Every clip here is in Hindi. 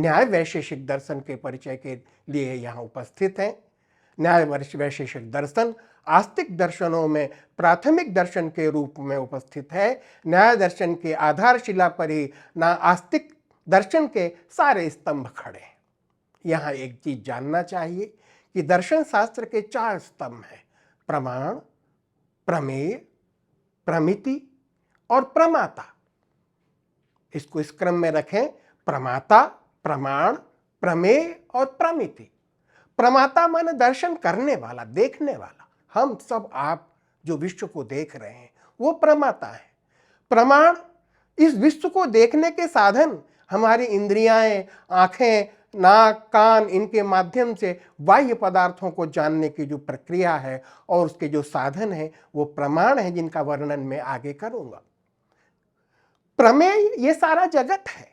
न्याय वैशेषिक दर्शन के परिचय के लिए यहाँ उपस्थित हैं। न्याय वैशेषिक दर्शन आस्तिक दर्शनों में प्राथमिक दर्शन के रूप में उपस्थित है। न्याय दर्शन के आधारशिला पर ही आस्तिक दर्शन के सारे स्तंभ खड़े हैं। यहाँ एक चीज जानना चाहिए कि दर्शन शास्त्र के 4 स्तंभ हैं: प्रमाण, प्रमेय, प्रमिति और प्रमाता। इसको इस क्रम में रखें: प्रमाता, प्रमाण, प्रमेय और प्रमिति। प्रमाता माने दर्शन करने वाला, देखने वाला। हम सब, आप जो विश्व को देख रहे हैं वो प्रमाता है। प्रमाण इस विश्व को देखने के साधन हमारी इंद्रियाएं, आंखें, नाक, कान, इनके माध्यम से बाह्य पदार्थों को जानने की जो प्रक्रिया है और उसके जो साधन है वो प्रमाण है, जिनका वर्णन मैं आगे करूंगा। प्रमेय ये सारा जगत है,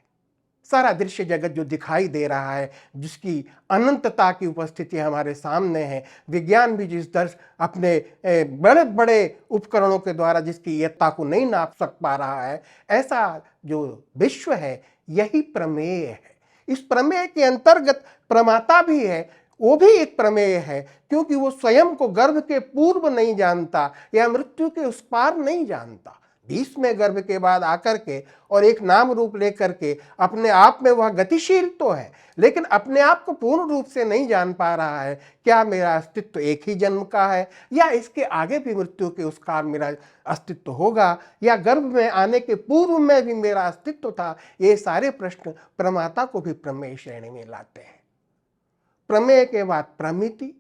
सारा दृश्य जगत जो दिखाई दे रहा है, जिसकी अनंतता की उपस्थिति हमारे सामने है। विज्ञान भी जिस दर्श अपने बड़े बड़े उपकरणों के द्वारा जिसकी यत्ता को नहीं नाप पा रहा है, ऐसा जो विश्व है यही प्रमेय है। इस प्रमेय के अंतर्गत प्रमाता भी है, वो भी एक प्रमेय है, क्योंकि वो स्वयं को गर्भ के पूर्व नहीं जानता या मृत्यु के उस पार नहीं जानता। 20वें गर्भ के बाद आकर के और एक नाम रूप लेकर के अपने आप में वह गतिशील तो है, लेकिन अपने आप को पूर्ण रूप से नहीं जान पा रहा है। क्या मेरा अस्तित्व एक ही जन्म का है, या इसके आगे भी मृत्यु के उस काल मेरा अस्तित्व होगा, या गर्भ में आने के पूर्व में भी मेरा अस्तित्व था? ये सारे प्रश्न प्रमाता को भी प्रमेय श्रेणी में लाते हैं। प्रमेय के बाद प्रमिति।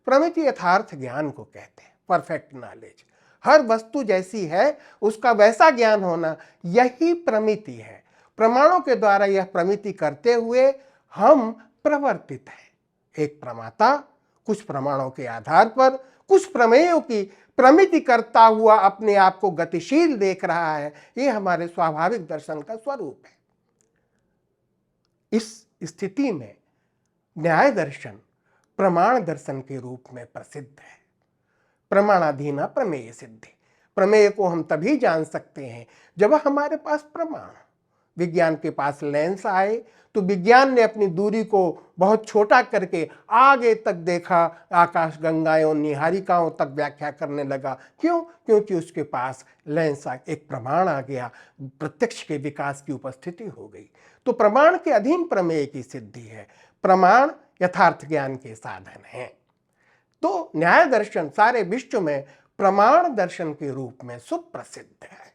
प्रमिति यथार्थ ज्ञान को कहते हैं, परफेक्ट नॉलेज। हर वस्तु जैसी है उसका वैसा ज्ञान होना, यही प्रमिति है। प्रमाणों के द्वारा यह प्रमिति करते हुए हम प्रवर्तित हैं। एक प्रमाता कुछ प्रमाणों के आधार पर कुछ प्रमेयों की प्रमिति करता हुआ अपने आप को गतिशील देख रहा है। यह हमारे स्वाभाविक दर्शन का स्वरूप है। इस स्थिति में न्याय दर्शन प्रमाण दर्शन के रूप में प्रसिद्ध है। प्रमाणाधीना प्रमेय सिद्धि। प्रमेय को हम तभी जान सकते हैं जब हमारे पास प्रमाण। विज्ञान के पास लेंस आए तो विज्ञान ने अपनी दूरी को बहुत छोटा करके आगे तक देखा, आकाश गंगाओं, निहारिकाओं तक व्याख्या करने लगा। क्यों? क्योंकि उसके पास लेंस एक प्रमाण आ गया, प्रत्यक्ष के विकास की उपस्थिति हो गई। तो प्रमाण के अधीन प्रमेय की सिद्धि है। प्रमाण यथार्थ ज्ञान के साधन हैं। तो न्याय दर्शन सारे विश्व में प्रमाण दर्शन के रूप में सुप्रसिद्ध है।